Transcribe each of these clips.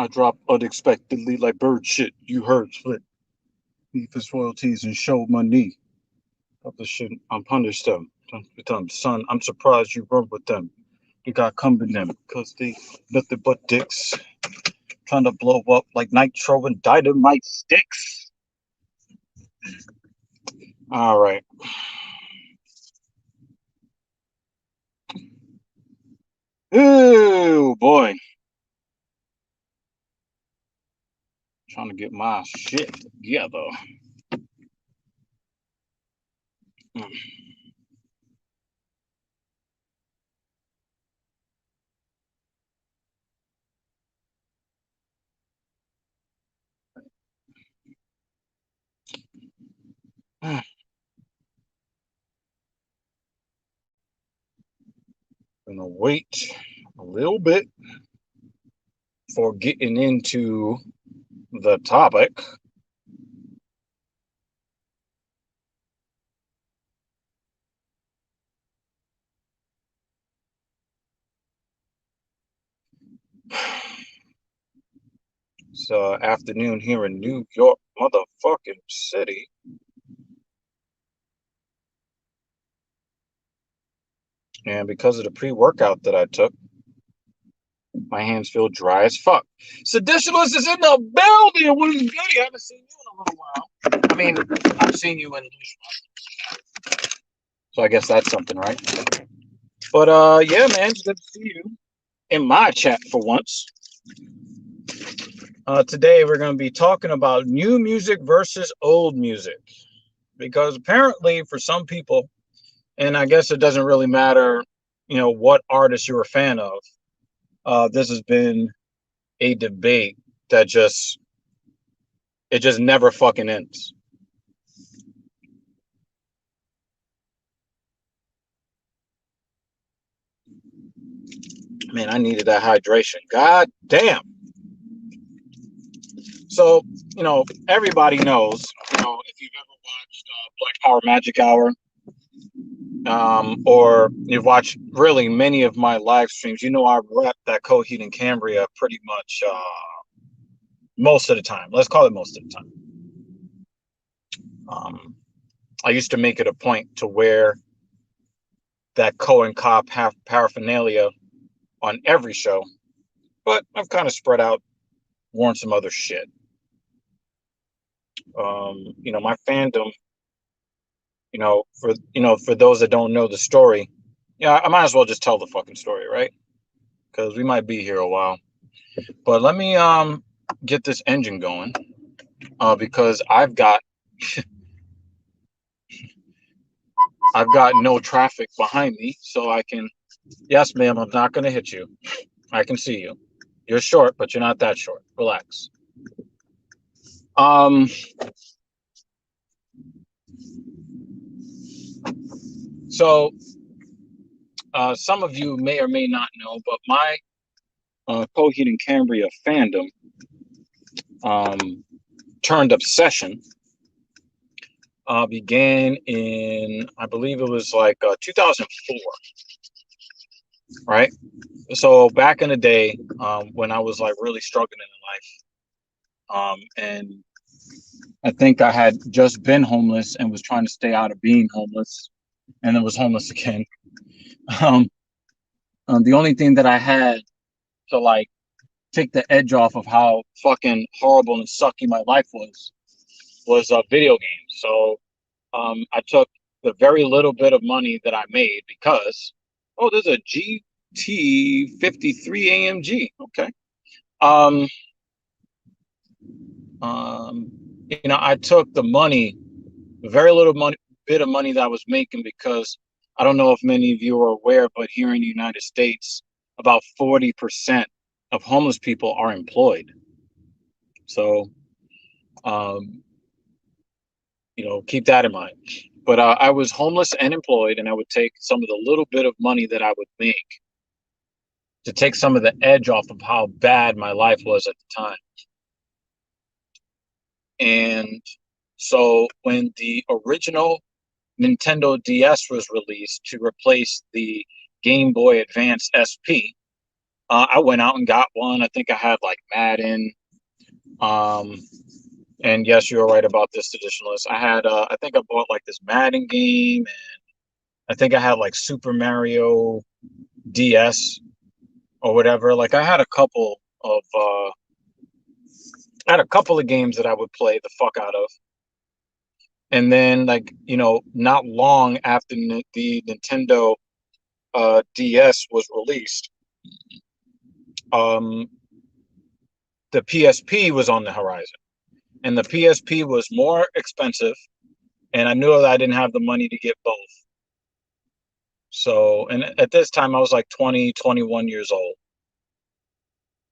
I drop unexpectedly like bird shit. You heard split. Beef his royalties and show money. Up the shit, I'm punish them. Tell them, son, I'm surprised you run with them. You got coming them, cause they nothing but dicks. Trying to blow up like nitro and dynamite sticks. All right. Oh boy. Trying to get my shit together. Gonna wait a little bit for getting into the topic. It's afternoon here in New York, motherfucking city. And because of the pre-workout that I took, my hands feel dry as fuck. Seditionalist is in the building. What is good? I haven't seen you in a little while. I mean, I've seen you in so I guess that's something, right? But yeah, man, it's good to see you in my chat for once. Today we're going to be talking about new music versus old music. Because apparently for some people, and I guess it doesn't really matter, what artist you're a fan of, this has been a debate that just never fucking ends. Man, I needed that hydration. God damn. So, everybody knows, if you've ever watched Black Power Magic Hour, or you've watched really many of my live streams, I rep that Coheed and Cambria pretty much most of the time. Let's call it most of the time. I used to make it a point to wear that Cohen Cop paraphernalia on every show, but I've kind of spread out, worn some other shit. My fandom, for those that don't know the story, I might as well just tell the fucking story, right? Because we might be here a while. But let me get this engine going, because I've got no traffic behind me, so I can. Yes, ma'am, I'm not going to hit you. I can see you. You're short, but you're not that short. Relax. So some of you may or may not know, but my Coheed and Cambria fandom turned obsession began in, I believe it was like 2004, right? So back in the day, when I was like really struggling in life, and I think I had just been homeless and was trying to stay out of being homeless, and then was homeless again. The only thing that I had to like take the edge off of how fucking horrible and sucky my life was video games. So I took the very little bit of money that I made because, there's a GT53 AMG. Okay. I took the money, very little bit of money that I was making, because I don't know if many of you are aware, but here in the United States, about 40% of homeless people are employed. So, keep that in mind. But I was homeless and employed, and I would take some of the little bit of money that I would make to take some of the edge off of how bad my life was at the time. And so when the original Nintendo DS was released to replace the Game Boy Advance SP, I went out and got one. I think I had like Madden. Um, and yes, you're right about this traditionalist. I had, I think I bought like this Madden game, and I think I had like Super Mario DS or whatever. Like I had a couple of games that I would play the fuck out of. And then, like, not long after the Nintendo DS was released, um, the PSP was on the horizon, and the PSP was more expensive, and I knew that I didn't have the money to get both. So, and at this time, I was like 20, 21 years old.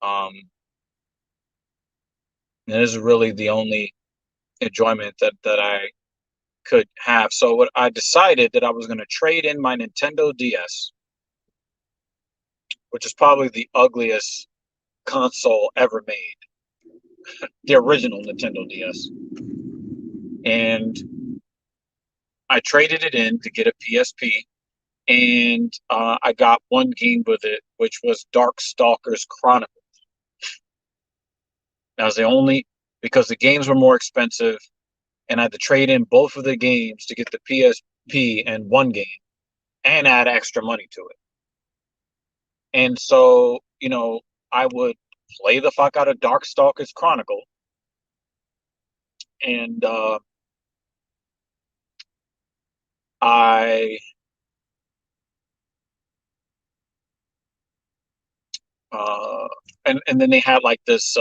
And this is really the only enjoyment that I could have. So, what I decided that I was going to trade in my Nintendo DS, which is probably the ugliest console ever made, the original Nintendo DS. And I traded it in to get a PSP, and I got one game with it, which was Darkstalkers Chronicles. That was the only, because the games were more expensive, and I had to trade in both of the games to get the PSP and one game, and add extra money to it. And so, I would play the fuck out of Darkstalkers Chronicle, and I uh, and then they had like this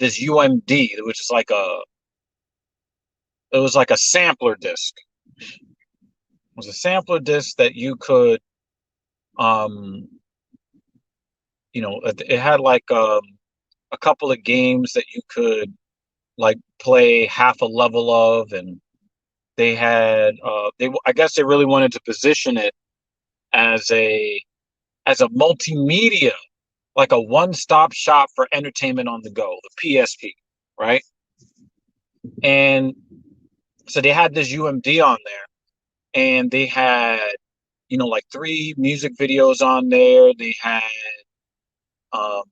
UMD, which is like it was like a sampler disc. It was a sampler disc that you could, um, it had like a couple of games that you could like play half a level of, and they had I guess they really wanted to position it as a multimedia, like a one-stop shop for entertainment on the go, the PSP, right? And so they had this UMD on there, and they had, like three music videos on there. They had, um,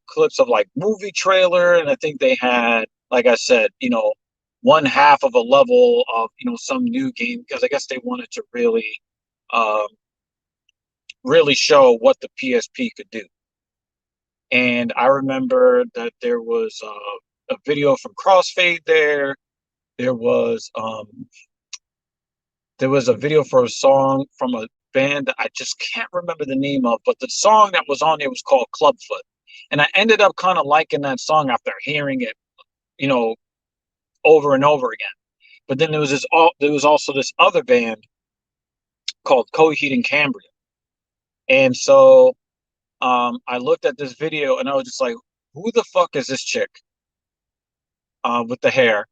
clips of like movie trailer, and I think they had, like I said, one half of a level of, some new game, because I guess they wanted to um, really show what the PSP could do. And I remember that there was a video from Crossfade there. There was um, there was a video for a song from a band that I just can't remember the name of, but the song that was on there was called Clubfoot. And I ended up kind of liking that song after hearing it, you know, over and over again. But then there was also this other band called Coheed and Cambria. And so I looked at this video and I was just like, who the fuck is this chick with the hair?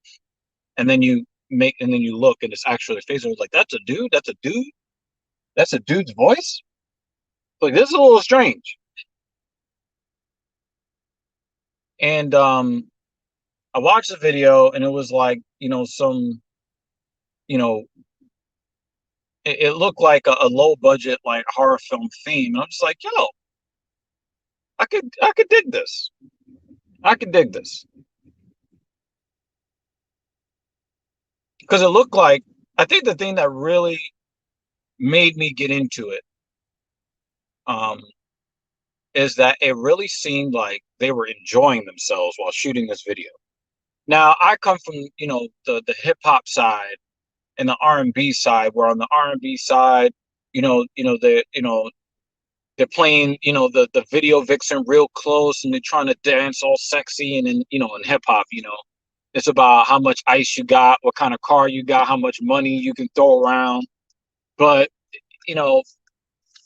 And then you look and it's actually a face. I was like, that's a dude? That's a dude? That's a dude's voice? Like, this is a little strange. And I watched the video and it was like, you know, it looked like a low budget like horror film theme. And I'm just like, yo, I could dig this. I could dig this. Because it looked like, I think the thing that really made me get into it um is that it really seemed like they were enjoying themselves while shooting this video. Now I come from, the hip hop side and the R&B side, where on the R&B side, they're playing, the video vixen real close, and they're trying to dance all sexy. And then, in hip hop, it's about how much ice you got, what kind of car you got, how much money you can throw around. But, you know,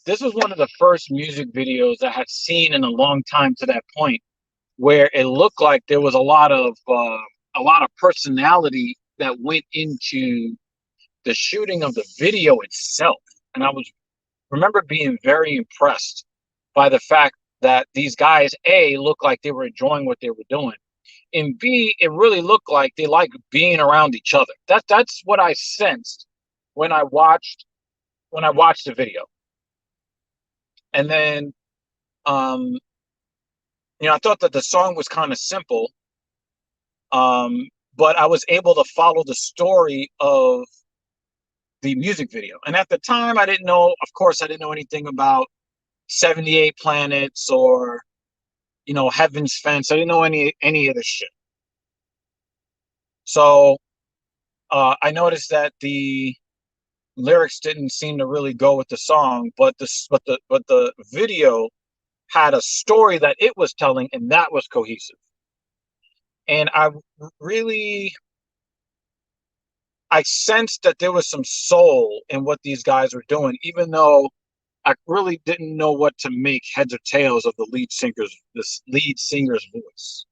this was one of the first music videos I had seen in a long time to that point, where it looked like there was a lot of personality that went into the shooting of the video itself. And I was remember being very impressed by the fact that these guys, A, looked like they were enjoying what they were doing, and B, it really looked like they liked being around each other. That's what I sensed when I watched the video. And then Um, I thought that the song was kind of simple, um, but I was able to follow the story of the music video. And at the time, I didn't know, of course, I didn't know anything about 78 Planets or, Heaven's Fence. I didn't know any of this shit. So I noticed that the lyrics didn't seem to really go with the song, but the video had a story that it was telling, and that was cohesive. And really I sensed that there was some soul in what these guys were doing, even though I really didn't know what to make heads or tails of this lead singer's voice.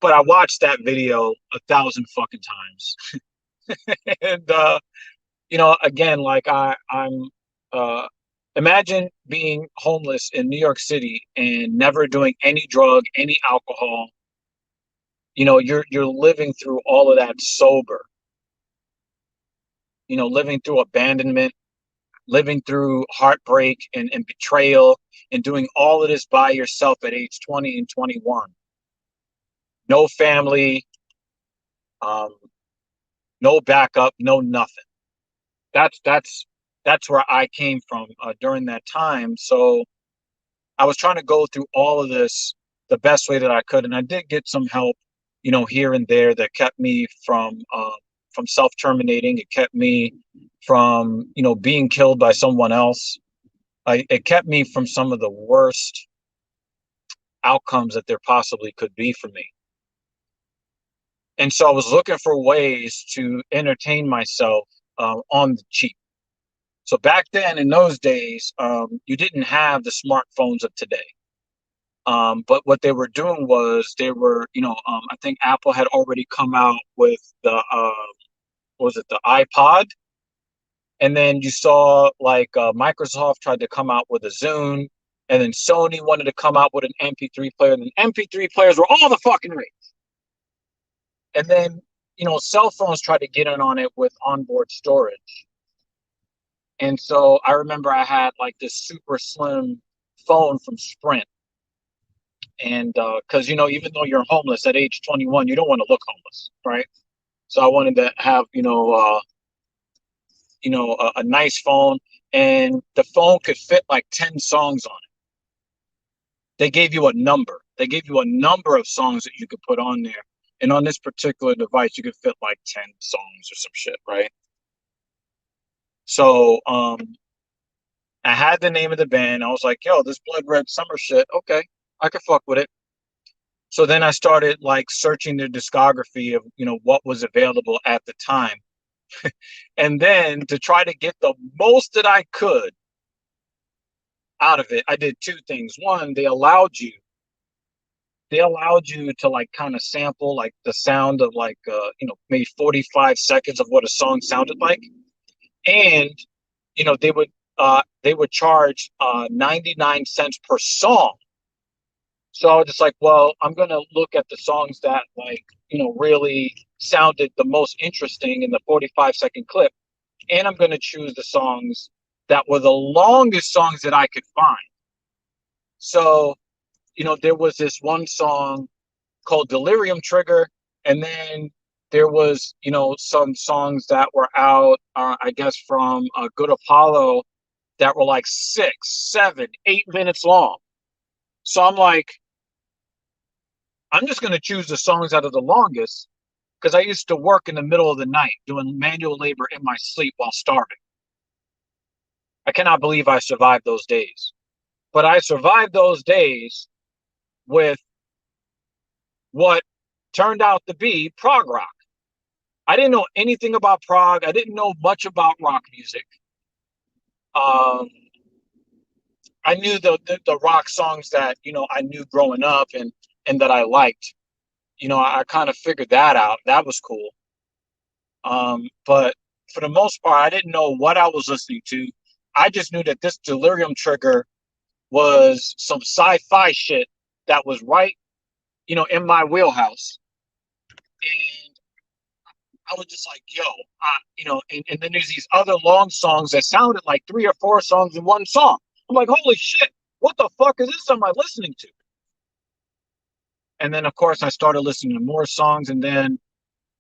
But I watched that video 1,000 fucking times. And again, like I'm imagine being homeless in New York City and never doing any drug, any alcohol. You're living through all of that sober. Living through abandonment, living through heartbreak and betrayal, and doing all of this by yourself at age 20 and 21. No family, um, no backup, no nothing. That's where I came from during that time. So I was trying to go through all of this the best way that I could, and I did get some help, here and there that kept me from self-terminating. It kept me from being killed by someone else. It kept me from some of the worst outcomes that there possibly could be for me. And so I was looking for ways to entertain myself on the cheap. So back then, in those days, you didn't have the smartphones of today. But what they were doing was they were, I think Apple had already come out with the, was it the iPod? And then you saw like Microsoft tried to come out with a Zune, and then Sony wanted to come out with an MP3 player, and then MP3 players were all the fucking rage. And then, cell phones tried to get in on it with onboard storage. And so I remember I had like this super slim phone from Sprint. And because, even though you're homeless at age 21, you don't want to look homeless, right? So I wanted to have, a nice phone, and the phone could fit like 10 songs on it. They gave you a number. They gave you a number of songs that you could put on there. And on this particular device, you could fit like 10 songs or some shit, right? So I had the name of the band. I was like, yo, this Blood Red Summer shit, okay, I could fuck with it. So then I started like searching their discography of, what was available at the time. And then to try to get the most that I could out of it, I did two things. One, they allowed you to like kind of sample like the sound of like maybe 45 seconds of what a song sounded like. And they would charge 99 cents per song. So I was just like, well, I'm gonna look at the songs that like really sounded the most interesting in the 45-second clip, and I'm gonna choose the songs that were the longest songs that I could find. So there was this one song called Delirium Trigger, and then there was some songs that were out, I guess from Good Apollo, that were like 6, 7, 8 minutes long. So I'm like, I'm just going to choose the songs out of the longest, because I used to work in the middle of the night doing manual labor in my sleep while starving. I cannot believe I survived those days. But I survived those days with what turned out to be prog rock. I didn't know anything about prog. I didn't know much about rock music. Um, I knew the rock songs that I knew growing up and that I liked. I kind of figured that out. That was cool. But for the most part, I didn't know what I was listening to. I just knew that this Delirium Trigger was some sci-fi shit that was right, in my wheelhouse. And I was just like, yo, and then there's these other long songs that sounded like 3 or 4 songs in one song. I'm like, holy shit. What the fuck is this somebody listening to? And then of course I started listening to more songs, and then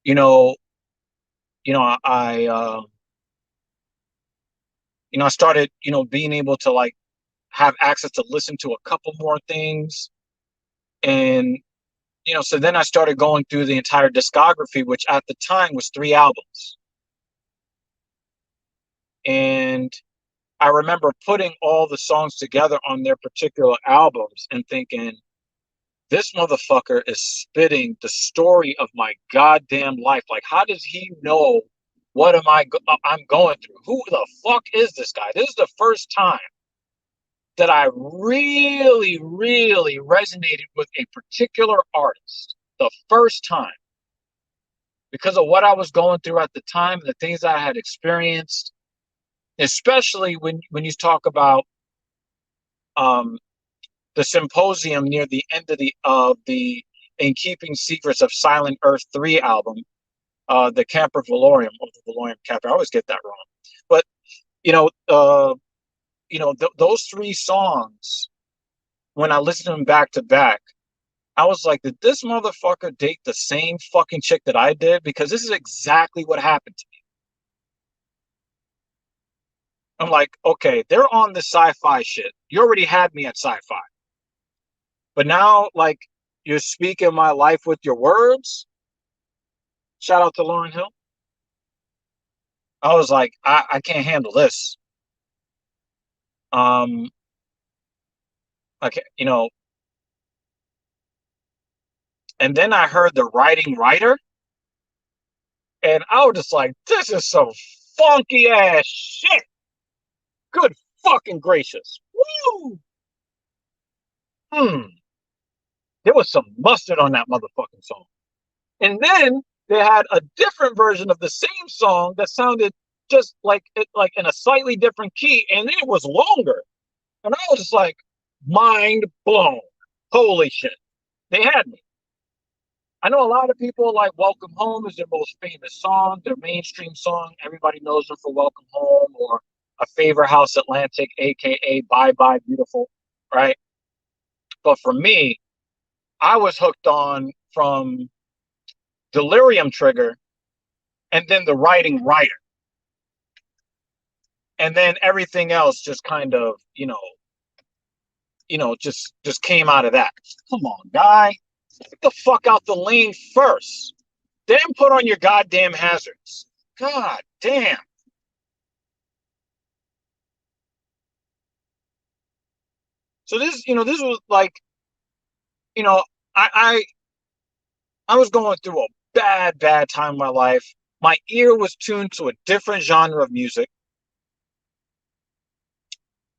you know, I started, being able to like have access to listen to a couple more things. And, so then I started going through the entire discography, which at the time was 3 albums. And I remember putting all the songs together on their particular albums and thinking, this motherfucker is spitting the story of my goddamn life. Like, how does he know what I'm going through? Who the fuck is this guy? This is the first time that I really, really resonated with a particular artist. The first time, because of what I was going through at the time, the things I had experienced, especially when you talk about um, the symposium near the end of the In Keeping Secrets of Silent Earth 3 album, the Camper Valorium, or the Valorium Camper. I always get that wrong. But you know, uh, those 3 songs, when I listened to them back to back, I was like, did this motherfucker date the same fucking chick that I did? Because this is exactly what happened to me. I'm like, okay, they're on the sci-fi shit. You already had me at sci-fi. But now, like, you're speaking my life with your words. Shout out to Lauren Hill. I was like, I can't handle this. Um, okay, and then I heard the writing writer, and I was just like, this is some funky ass shit. Good fucking gracious. Woo! Hmm. There was some mustard on that motherfucking song. And then they had a different version of the same song that sounded just like it, like in a slightly different key, and it was longer. And I was just like, mind blown. Holy shit. They had me. I know a lot of people like Welcome Home is their most famous song, their mainstream song. Everybody knows them for Welcome Home, or A Favor House Atlantic, aka Bye Bye Beautiful, right? But for me, I was hooked on from Delirium Trigger, and then the writing writer. And then everything else just kind of, just came out of that. Come on, guy. Get the fuck out the lane first. Then put on your goddamn hazards. God damn. So this was like, you know, I I was going through a bad time in my life. My ear was tuned to a different genre of music.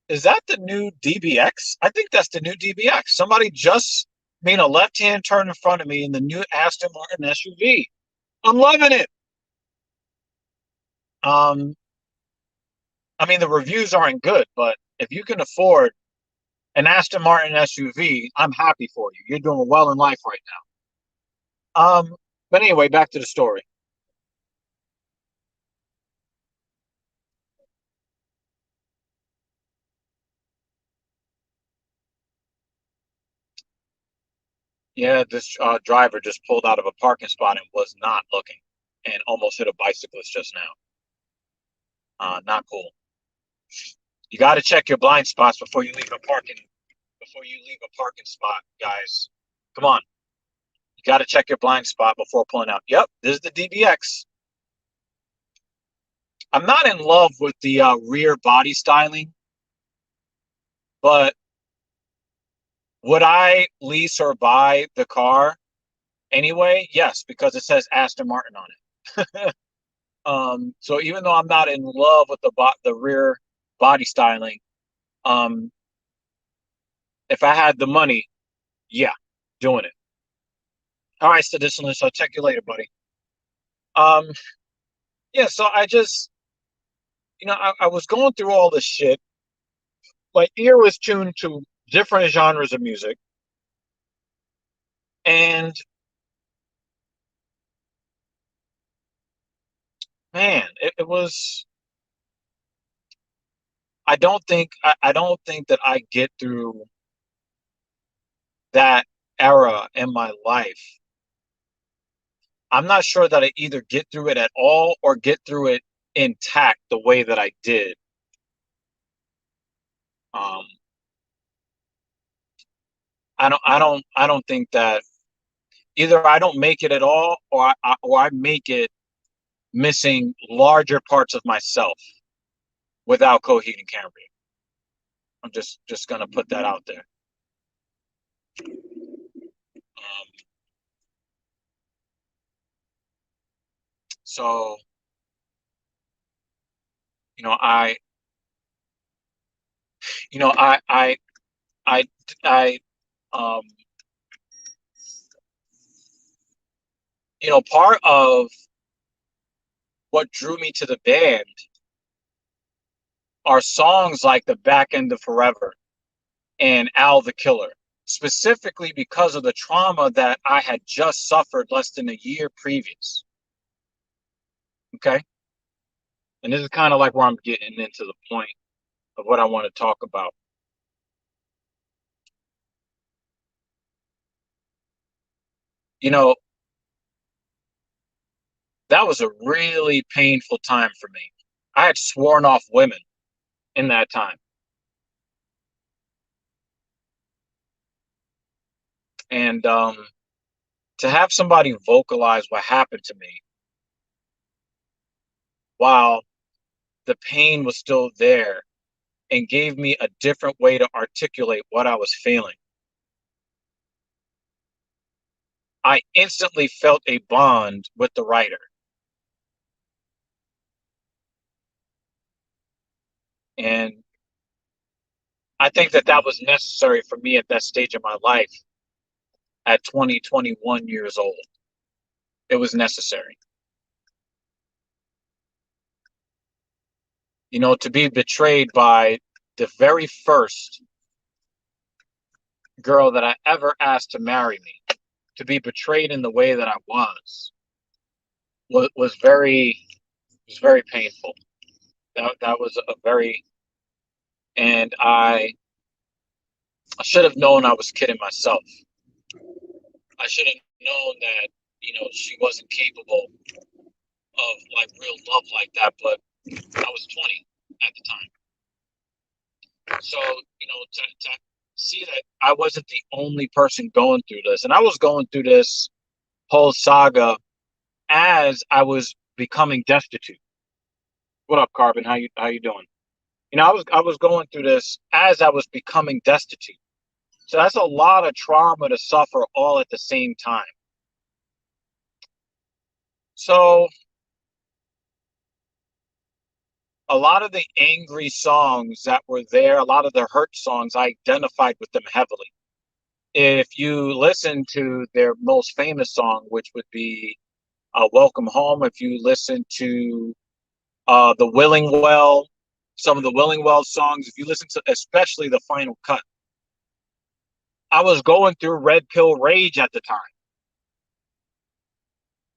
Is that the new DBX? I think that's the new DBX. Somebody just made a left-hand turn in front of me in the new Aston Martin SUV. I'm loving it. Um, I mean, the reviews aren't good, but if you can afford an Aston Martin SUV, I'm happy for you. You're doing well in life right now. But anyway, back to the story. Yeah, this driver just pulled out of a parking spot and was not looking, and almost hit a bicyclist just now. Not cool. You got to check your blind spots before you leave a parking spot, guys. Come on. You got to check your blind spot before pulling out. Yep, this is the DBX. I'm not in love with the rear body styling, but would I lease or buy the car anyway? Yes, because it says Aston Martin on it. So even though I'm not in love with the rear body styling, um, if I had the money, yeah, doing it. All right, Seditionalist, I'll check you later, buddy. Um, yeah, so I was going through all this shit. My ear was tuned to different genres of music, and man, it was I don't think that I get through that era in my life. I'm not sure that I either get through it at all or get through it intact the way that I did. Um, I don't think that either I don't make it at all, or I make it missing larger parts of myself without Coheed and Cambria. I'm just gonna put that out there. Um, so you know, you know, I, I, um, part of what drew me to the band are songs like "The Back End of Forever" and "Al the Killer," specifically because of the trauma that I had just suffered less than a year previous. Okay, and this is kind of like where I'm getting into the point of what I want to talk about. You know, that was a really painful time for me. I had sworn off women in that time. And to have somebody vocalize what happened to me while the pain was still there and gave me a different way to articulate what I was feeling, I instantly felt a bond with the writer. And I think that that was necessary for me at that stage of my life at 20, 21 years old. It was necessary. To be betrayed by the very first girl that I ever asked to marry me, to be betrayed in the way that I was very painful. That was a very and I should have known I was kidding myself. I should have known that she wasn't capable of like real love like that. But I was 20 at the time, so to see that I wasn't the only person going through this, and I was going through this whole saga as I was becoming destitute. What up, Carbon? How you doing? I was going through this as I was becoming destitute. So that's a lot of trauma to suffer all at the same time. So a lot of the angry songs that were there, a lot of the hurt songs, I identified with them heavily. If you listen to their most famous song, which would be Welcome Home, if you listen to the Willingwell, some of the Willingwell songs, if you listen to especially the Final Cut, I was going through Red Pill Rage at the time.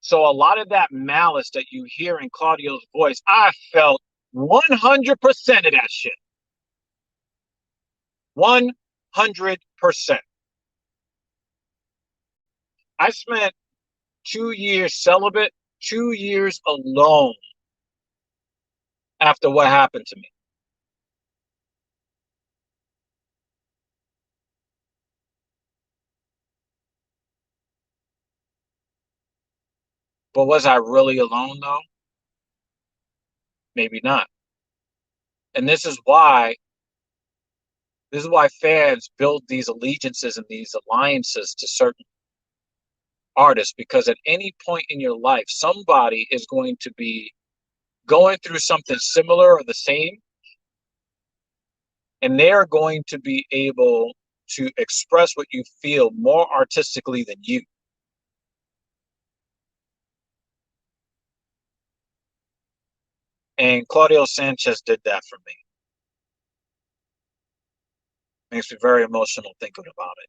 So a lot of that malice that you hear in Claudio's voice, I felt 100% of that shit. 100%. I spent 2 years celibate, 2 years alone after what happened to me. But was I really alone though? Maybe not. And this is why fans build these allegiances and these alliances to certain artists, because at any point in your life, somebody is going to be going through something similar or the same, and they are going to be able to express what you feel more artistically than you. And Claudio Sanchez did that for me. Makes me very emotional thinking about it.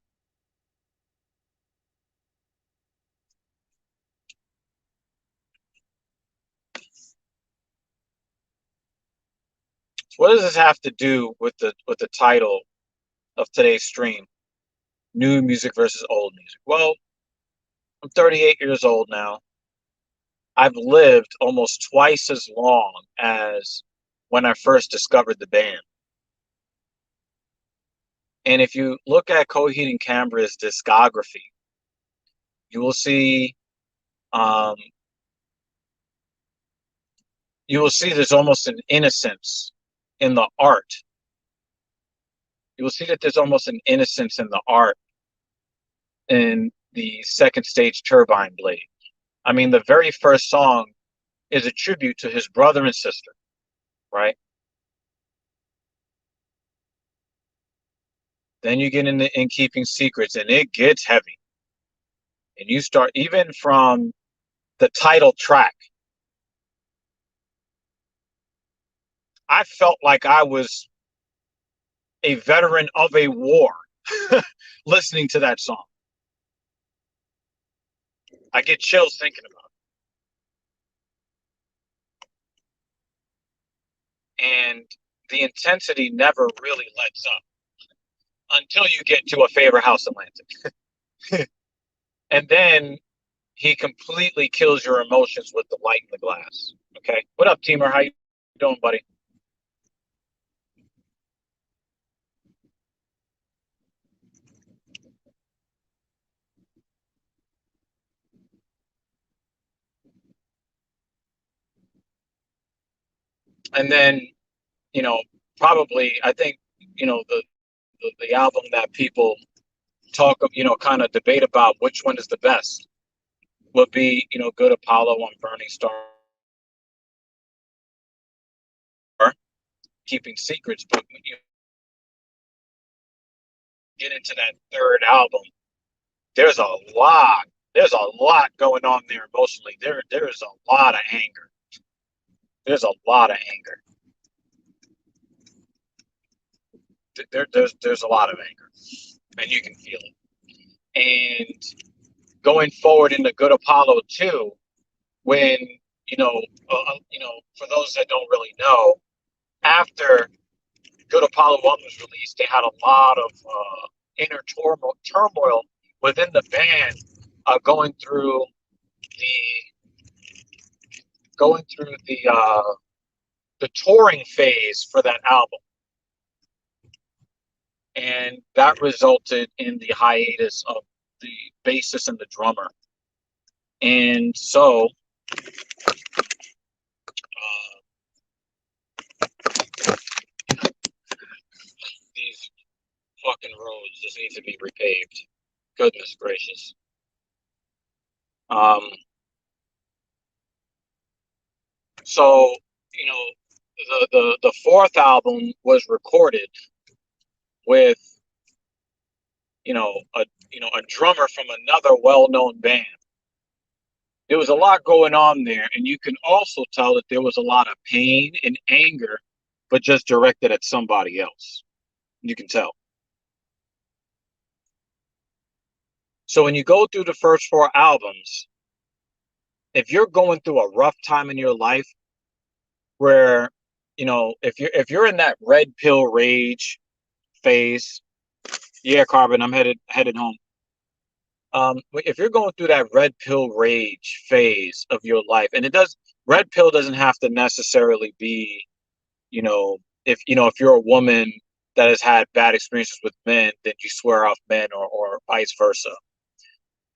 What does this have to do with the title of today's stream? New music versus old music. Well, I'm 38 years old now. I've lived almost twice as long as when I first discovered the band. And if you look at Coheed and Cambria's discography, you will see um, there's almost an innocence in the art. You will see that there's almost an innocence in the art in the Second Stage Turbine Blade. I mean, the very first song is a tribute to his brother and sister, right? Then you get into In Keeping Secrets, and it gets heavy. And you start even from the title track. I felt like I was a veteran of a war listening to that song. I get chills thinking about it. And the intensity never really lets up until you get to A Favorite House Atlantic. And then he completely kills your emotions with The Light in the Glass. Okay. What up, Teamer? How you doing, buddy? And then, you know, probably I think, the album that people talk of, kind of debate about which one is the best would be, Good Apollo on Burning Star, Keeping Secrets. But when you get into that third album, there's a lot. There's a lot going on there emotionally. There's a lot of anger. There's a lot of anger. There's a lot of anger, and you can feel it. And going forward into Good Apollo 2, when for those that don't really know, after Good Apollo 1 was released, they had a lot of inner turmoil within the band, going through the touring phase for that album, and that resulted in the hiatus of the bassist and the drummer. And so these fucking roads just need to be repaved. Goodness gracious. So, the fourth album was recorded with, a drummer from another well-known band. There was a lot going on there, and you can also tell that there was a lot of pain and anger, but just directed at somebody else. You can tell. So when you go through the first four albums, if you're going through a rough time in your life, where, if you're in that red pill rage phase, yeah, Carbon, I'm headed home. If you're going through that red pill rage phase of your life, and red pill doesn't have to necessarily be, if you're a woman that has had bad experiences with men, then you swear off men, or vice versa.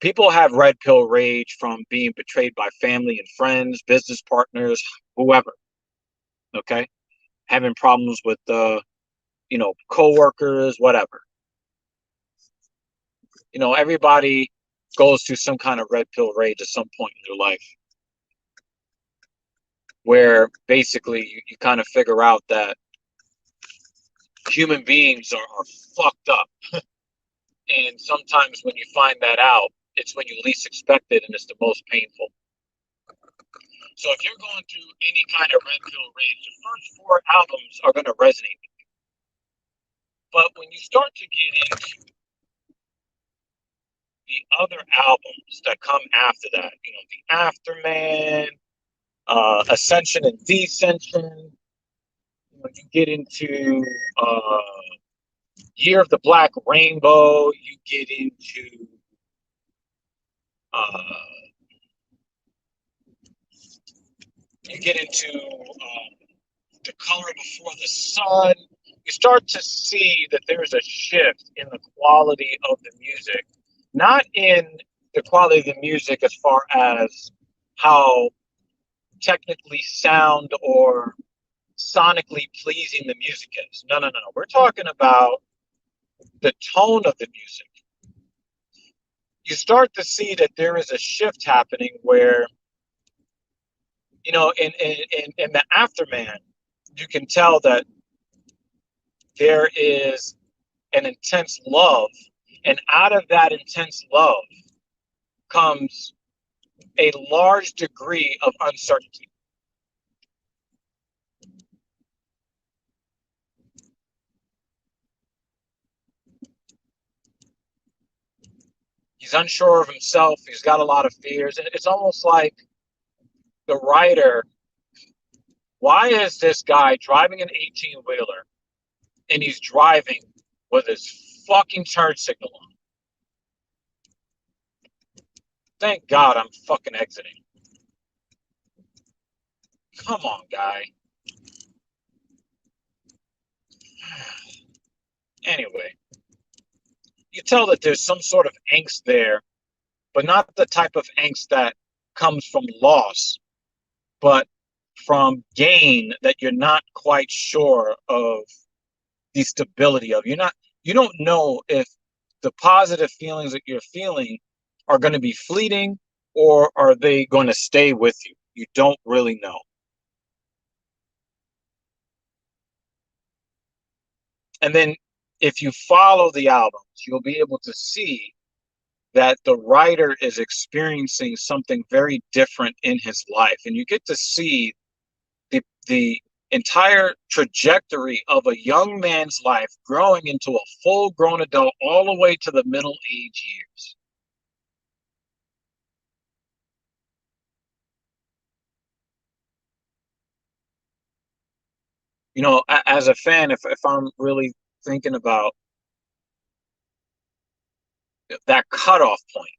People have red pill rage from being betrayed by family and friends, business partners, whoever. Okay, having problems with coworkers, whatever. Everybody goes through some kind of red pill rage at some point in their life, where basically you kind of figure out that human beings are fucked up. And sometimes when you find that out, it's when you least expect it, and it's the most painful. So if you're going through any kind of red pill rage, the first four albums are going to resonate with you. But when you start to get into the other albums that come after that, the Afterman, Ascension and Descension, when you get into uh, Year of the Black Rainbow, uh, you get into The Color Before the Sun. You start to see that there's a shift in the quality of the music, not in the quality of the music as far as how technically sound or sonically pleasing the music is. No, no, no, no. We're talking about the tone of the music. You start to see that there is a shift happening where, in the aftermath, you can tell that there is an intense love, and out of that intense love comes a large degree of uncertainty. He's unsure of himself. He's got a lot of fears. And it's almost like the writer, why is this guy driving an 18-wheeler and he's driving with his fucking turn signal on? Thank God I'm fucking exiting. Come on, guy. Anyway, you tell that there's some sort of angst there, but not the type of angst that comes from loss, but from gain that you're not quite sure of the stability of. You don't know if the positive feelings that you're feeling are going to be fleeting or are they going to stay with you. You don't really know. And then if you follow the albums, you'll be able to see that the writer is experiencing something very different in his life. And you get to see the entire trajectory of a young man's life growing into a full grown adult all the way to the middle age years. As a fan, if I'm really thinking about that cutoff point,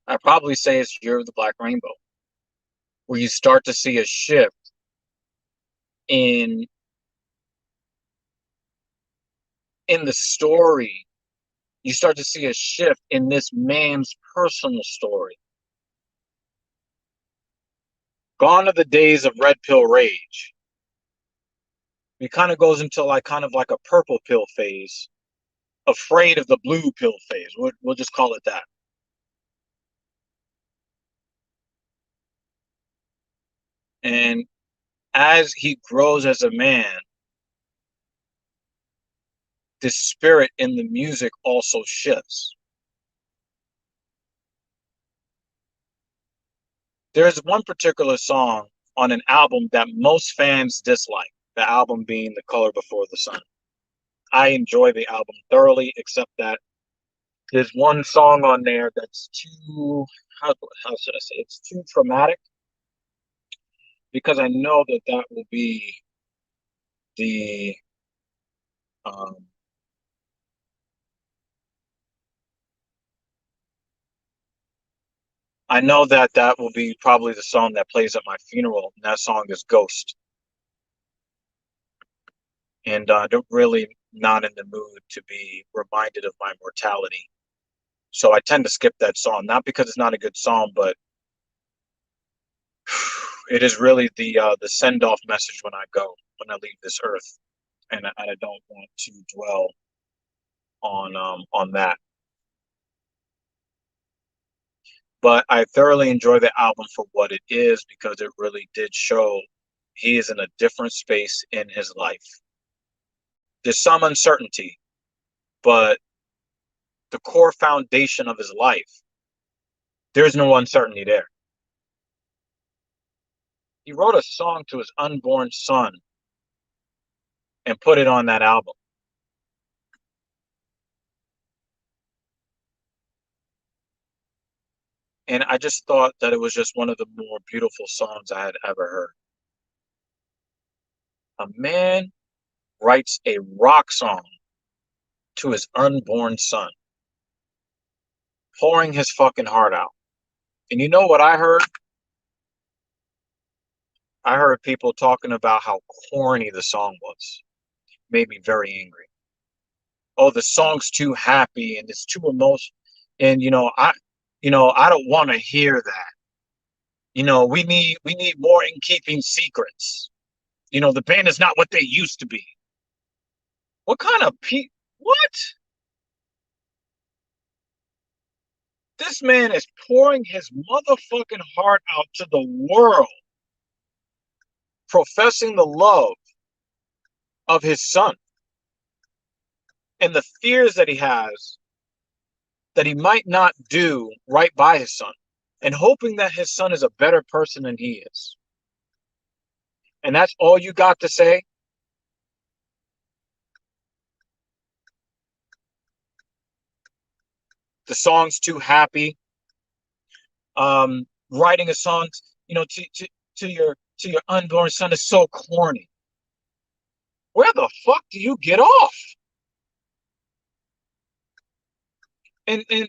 I'd probably say it's Year of the Black Rainbow, where you start to see a shift in the story. You start to see a shift in this man's personal story. Gone are the days of red pill rage. He kind of goes into like a purple pill phase, afraid of the blue pill phase. We'll just call it that. And as he grows as a man, the spirit in the music also shifts. There's one particular song on an album that most fans dislike, the album being The Color Before the Sun. I enjoy the album thoroughly, except that there's one song on there that's too, how should I say, it's too traumatic, because I know that that will be the um, I know that that will be probably the song that plays at my funeral, and that song is Ghost. And I'm really not in the mood to be reminded of my mortality. So I tend to skip that song, not because it's not a good song, but it is really the send off message when when I leave this earth, and I don't want to dwell on that. But I thoroughly enjoy the album for what it is, because it really did show he is in a different space in his life. There's some uncertainty, but the core foundation of his life, there's no uncertainty there. He wrote a song to his unborn son and put it on that album. And I just thought that it was just one of the more beautiful songs I had ever heard. A man writes a rock song to his unborn son, pouring his fucking heart out. And you know what I heard? I heard people talking about how corny the song was. Made me very angry. Oh, the song's too happy and it's too emotional. And I don't want to hear that. We need more in keeping secrets. The band is not what they used to be. What kind of what? This man is pouring his motherfucking heart out to the world, professing the love of his son and the fears that he has that he might not do right by his son, and hoping that his son is a better person than he is. And that's all you got to say? The song's too happy. Writing a song, to your unborn son is so corny. Where the fuck do you get off? And the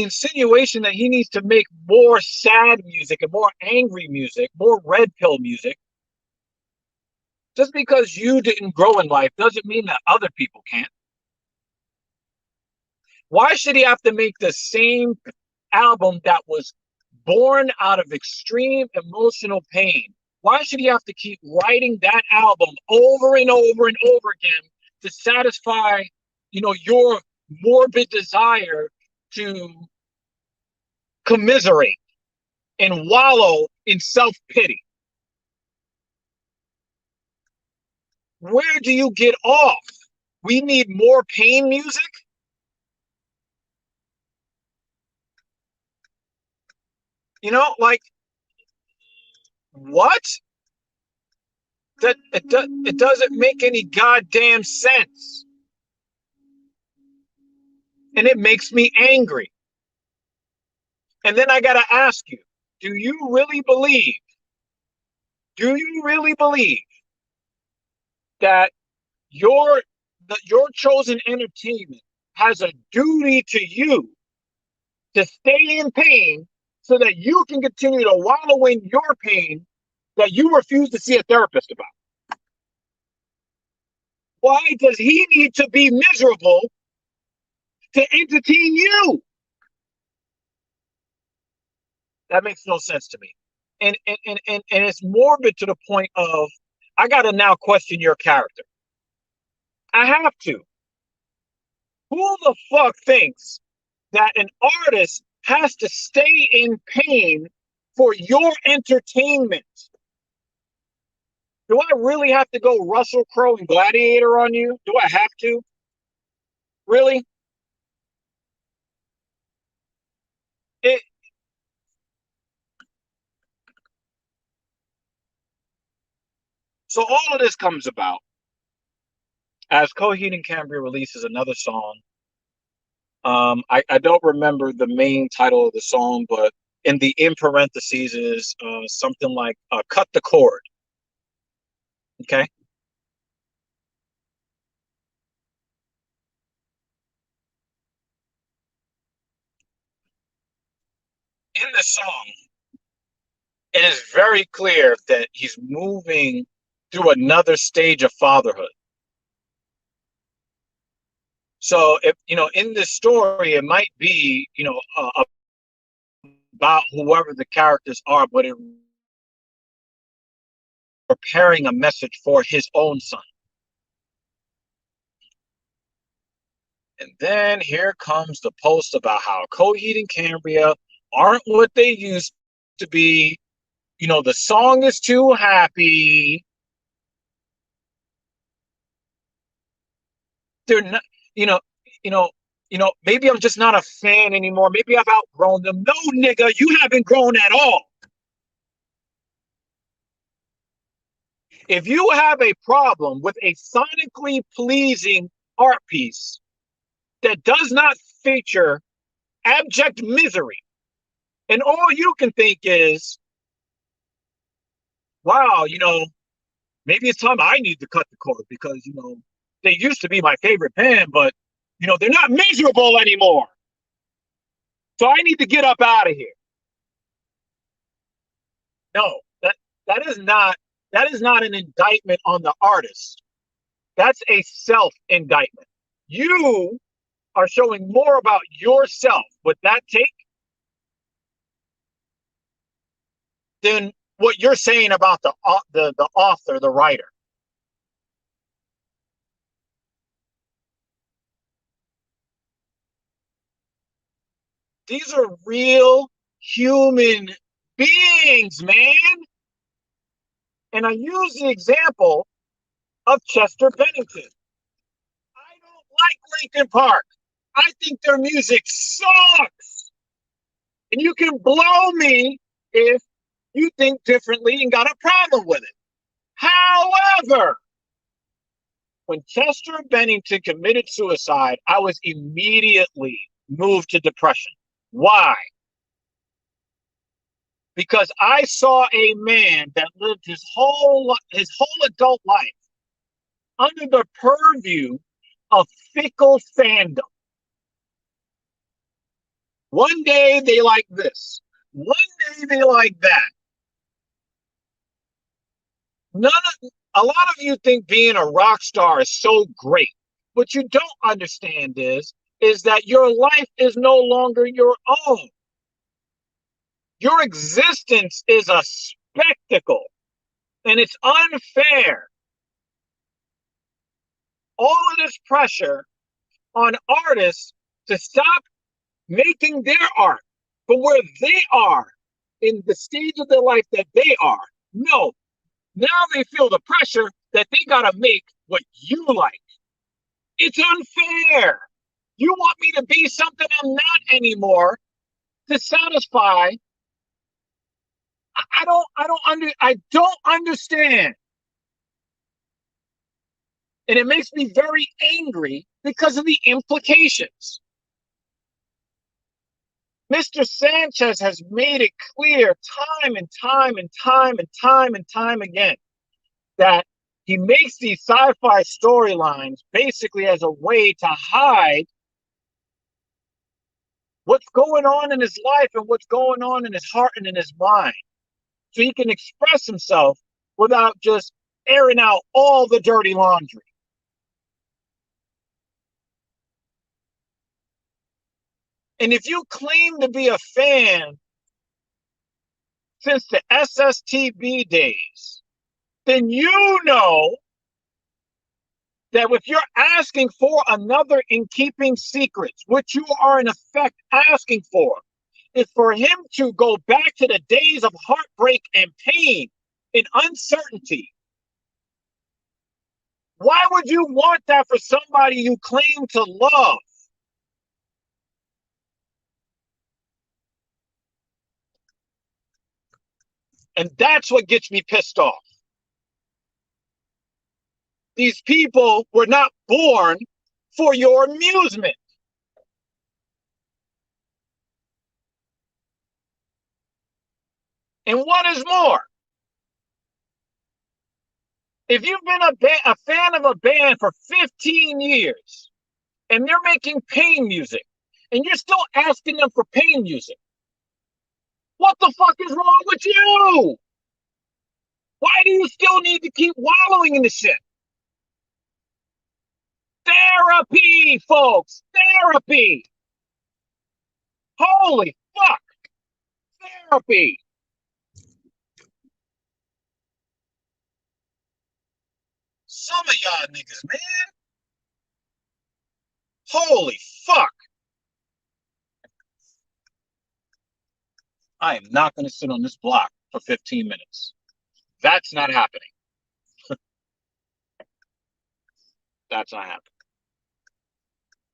insinuation that he needs to make more sad music and more angry music, more red pill music, just because you didn't grow in life doesn't mean that other people can't. Why should he have to make the same album that was born out of extreme emotional pain? Why should he have to keep writing that album over and over and over again to satisfy, your morbid desire to commiserate and wallow in self-pity? Where do you get off? We need more pain music? Like, what? That it doesn't make any goddamn sense. And it makes me angry. And then I got to ask you, do you really believe that your chosen entertainment has a duty to you to stay in pain so that you can continue to wallow in your pain that you refuse to see a therapist about? Why does he need to be miserable to entertain you? That makes no sense to me. And it's morbid to the point of I gotta now question your character. I have to. Who the fuck thinks that an artist has to stay in pain for your entertainment? Do I really have to go Russell Crowe and Gladiator on you? Do I have to? Really? It, so all of this comes about as Coheed and Cambria releases another song. I don't remember the main title of the song, but in parentheses is something like "Cut the Cord." Okay. In the song, it is very clear that he's moving through another stage of fatherhood. So if in this story, it might be about whoever the characters are, but it preparing a message for his own son. And then here comes the post about how Coheed and Cambria aren't what they used to be. The song is too happy. They're not, you know, maybe I'm just not a fan anymore. Maybe I've outgrown them. No, nigga, you haven't grown at all. If you have a problem with a sonically pleasing art piece that does not feature abject misery, And all you can think is, wow, maybe it's time I need to cut the cord because, they used to be my favorite band, but, they're not miserable anymore. So I need to get up out of here. No, that is not that is not an indictment on the artist. That's a self-indictment. You are showing more about yourself with that take than what you're saying about the author, the writer. These are real human beings, man. And I use the example of Chester Bennington. I don't like Linkin Park. I think their music sucks. And you can blow me if you think differently and got a problem with it. However, when Chester Bennington committed suicide, I was immediately moved to depression. Why? Because I saw a man that lived his whole adult life under the purview of fickle fandom. One day they like this, one day they like that. None of A lot of you think being a rock star is so great. What you don't understand is that your life is no longer your own. Your existence is a spectacle, and it's unfair. All of this pressure on artists to stop making their art from where they are in the stage of their life that they are. No, now they feel the pressure that they got to make what you like. It's unfair. You want me to be something I'm not anymore to satisfy. I don't understand. And it makes me very angry because of the implications. Mr. Sanchez has made it clear time and time and time and time and time again that he makes these sci-fi storylines basically as a way to hide what's going on in his life and what's going on in his heart and in his mind. So he can express himself without just airing out all the dirty laundry. And if you claim to be a fan since the SSTB days, then you know that if you're asking for another In Keeping Secrets, which you are in effect asking for, is for him to go back to the days of heartbreak and pain and uncertainty. Why would you want that for somebody you claim to love? And that's what gets me pissed off. These people were not born for your amusement. And what is more, if you've been a fan of a band for 15 years and they're making pain music and you're still asking them for pain music, what the fuck is wrong with you? Why do you still need to keep wallowing in the shit? Therapy, folks, therapy. Holy fuck, therapy. Some of y'all niggas, man. Holy fuck. I am not going to sit on this block for 15 minutes. That's not happening. That's not happening.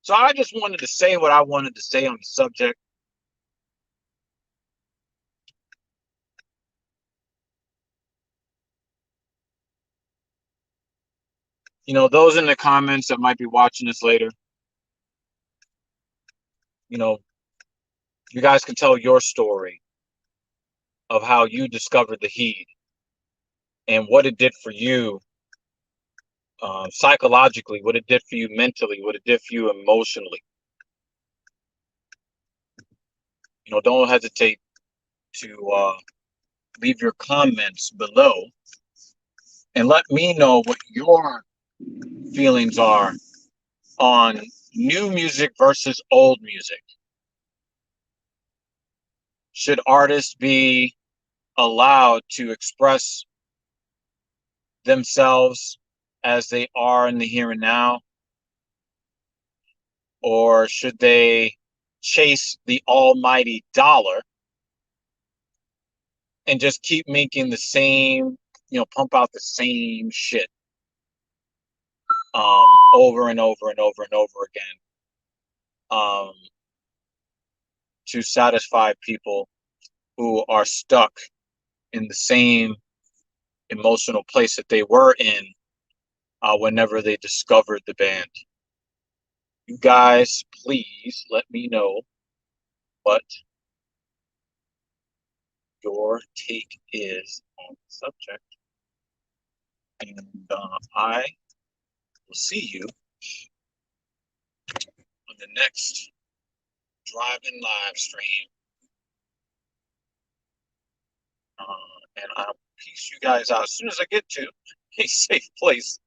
So I just wanted to say what I wanted to say on the subject. Those in the comments that might be watching this later, you know, You guys can tell your story of how you discovered the Heed and what it did for you psychologically, what it did for you mentally, what it did for you emotionally. You know, don't hesitate to leave your comments below and let me know what your feelings are on new music versus old music. Should artists be allowed to express themselves as they are in the here and now? Or should they chase the almighty dollar and just keep making the same, pump out the same shit over and over and over and over again to satisfy people who are stuck in the same emotional place that they were in whenever they discovered the band? You guys, please let me know what your take is on the subject. And I will see you on the next driving live stream. And I'll piece you guys out as soon as I get to a safe place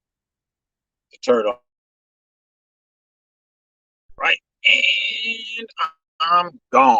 to turn off. Right. And I'm gone.